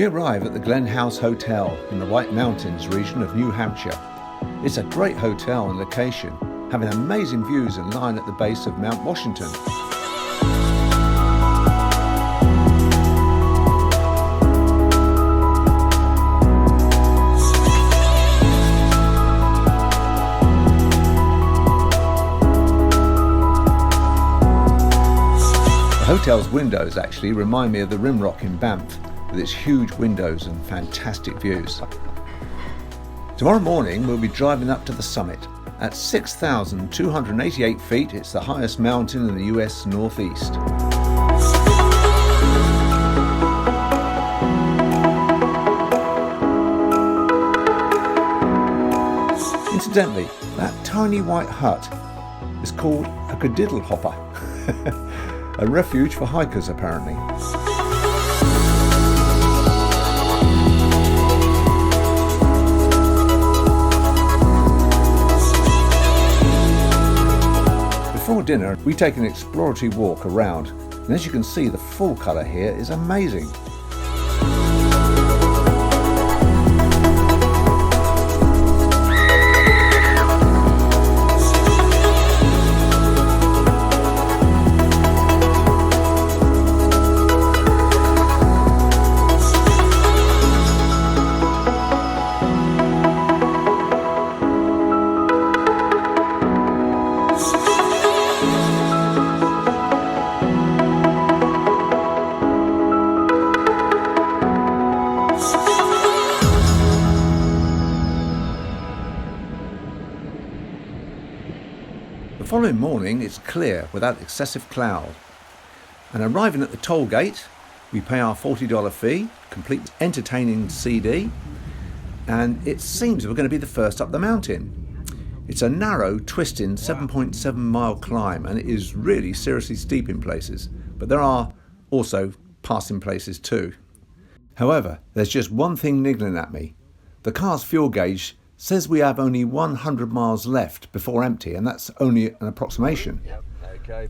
arrive at the Glen House Hotel in the White Mountains region of New Hampshire. It's a great hotel and location, having amazing views and lying at the base of Mount Washington. The hotel's windows actually remind me of the Rimrock in Banff, with its huge windows and fantastic views. Tomorrow morning we'll be driving up to the summit. At 6,288 feet, it's the highest mountain in the US Northeast. Incidentally, that tiny white hut is called a cadiddle hopper, a refuge for hikers apparently. Before dinner, we take an exploratory walk around, and as you can see, the full colour here is amazing. The following morning it's clear without excessive cloud, and arriving at the toll gate we pay our $40 fee, complete entertaining CD, and it seems we're going to be the first up the mountain. It's a narrow, twisting 7.7 mile climb, and it is really seriously steep in places, but there are also passing places too. However, there's just one thing niggling at me. The car's fuel gauge says we have only 100 miles left before empty, and that's only an approximation.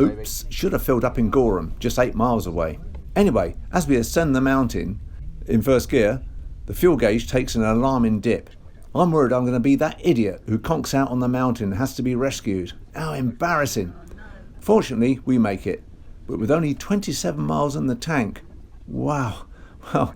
Oops, should have filled up in Gorham, just 8 miles away. Anyway, as we ascend the mountain in first gear, the fuel gauge takes an alarming dip. I'm worried I'm going to be that idiot who conks out on the mountain and has to be rescued. How embarrassing. Fortunately, we make it, but with only 27 miles in the tank. Wow. Well,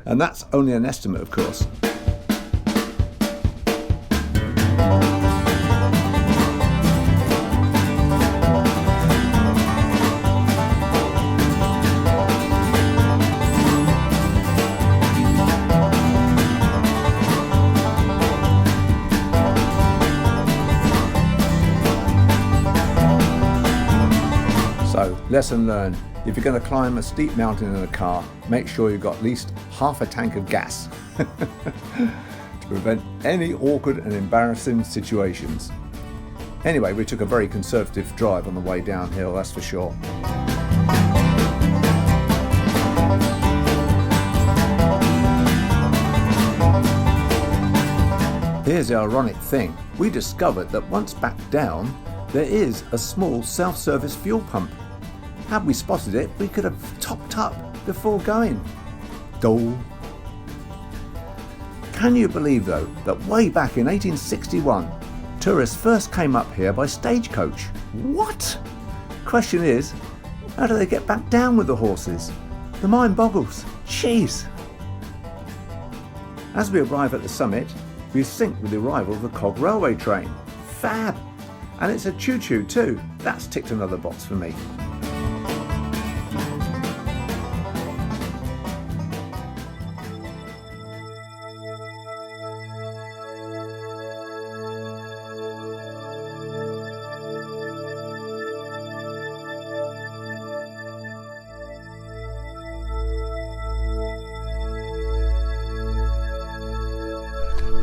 and that's only an estimate, of course. So, lesson learned, if you're going to climb a steep mountain in a car, make sure you've got at least half a tank of gas to prevent any awkward and embarrassing situations. Anyway, we took a very conservative drive on the way downhill, that's for sure. Here's the ironic thing, we discovered that once back down, there is a small self-service fuel pump. Had we spotted it, we could have topped up before going. Dole. Can you believe though, that way back in 1861, tourists first came up here by stagecoach? What? Question is, how do they get back down with the horses? The mind boggles. Jeez. As we arrive at the summit, we sync with the arrival of the cog railway train. Fab! And it's a choo-choo too. That's ticked another box for me.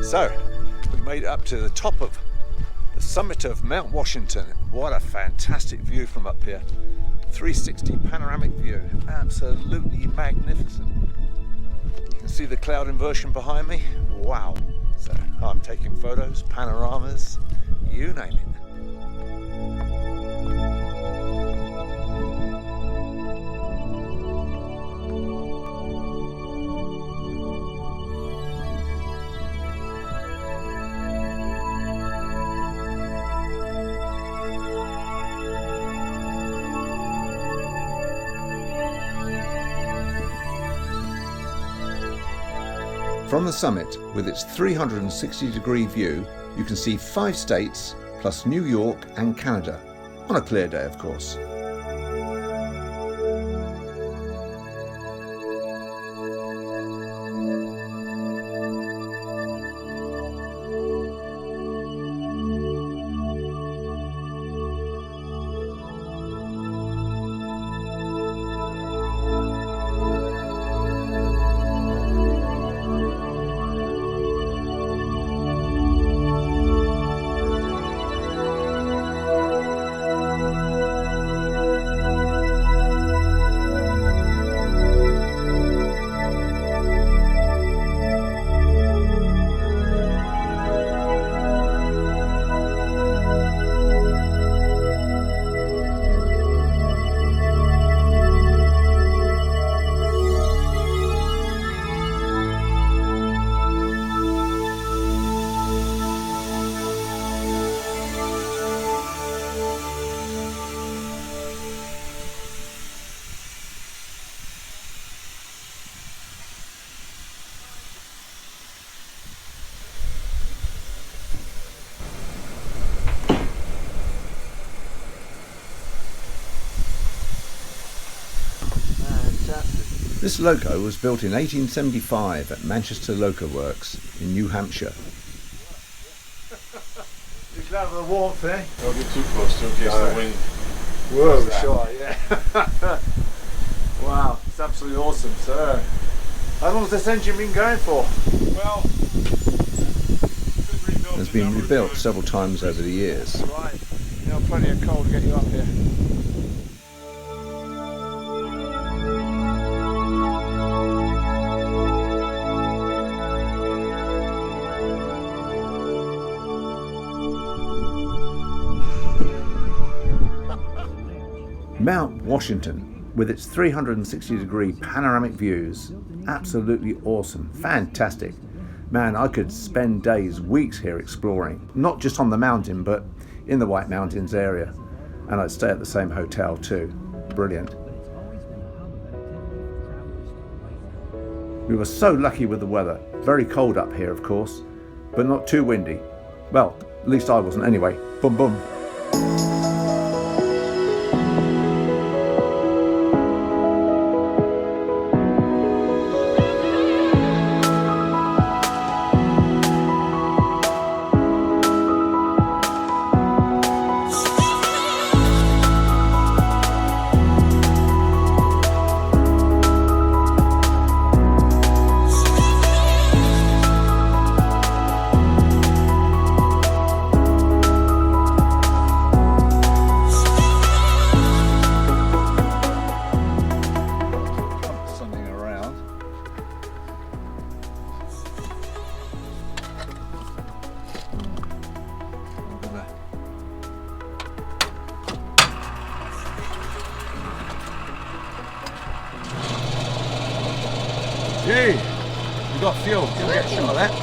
So, we made it up to the top of the summit of Mount Washington. What a fantastic view from up here. 360 panoramic view, absolutely magnificent. You can see the cloud inversion behind me. Wow. So I'm taking photos, panoramas, you name it. From the summit, with its 360-degree view, you can see 5 states plus New York and Canada, on a clear day of course. This loco was built in 1875 at Manchester Loco Works in New Hampshire. You should have the warmth, eh? Don't get too close in case the wind. Whoa, sure, yeah. Wow, it's absolutely awesome. So, how long has this engine been going for? Well, It's been rebuilt several times over the years. Right, you know, plenty of coal to get you up here. Mount Washington, with its 360-degree panoramic views, absolutely awesome, fantastic. Man, I could spend days, weeks here exploring, not just on the mountain, but in the White Mountains area. And I'd stay at the same hotel too. Brilliant. We were so lucky with the weather. Very cold up here, of course, but not too windy. Well, at least I wasn't anyway. Boom, boom. Gee, we got fuel. Can we get a shot of that?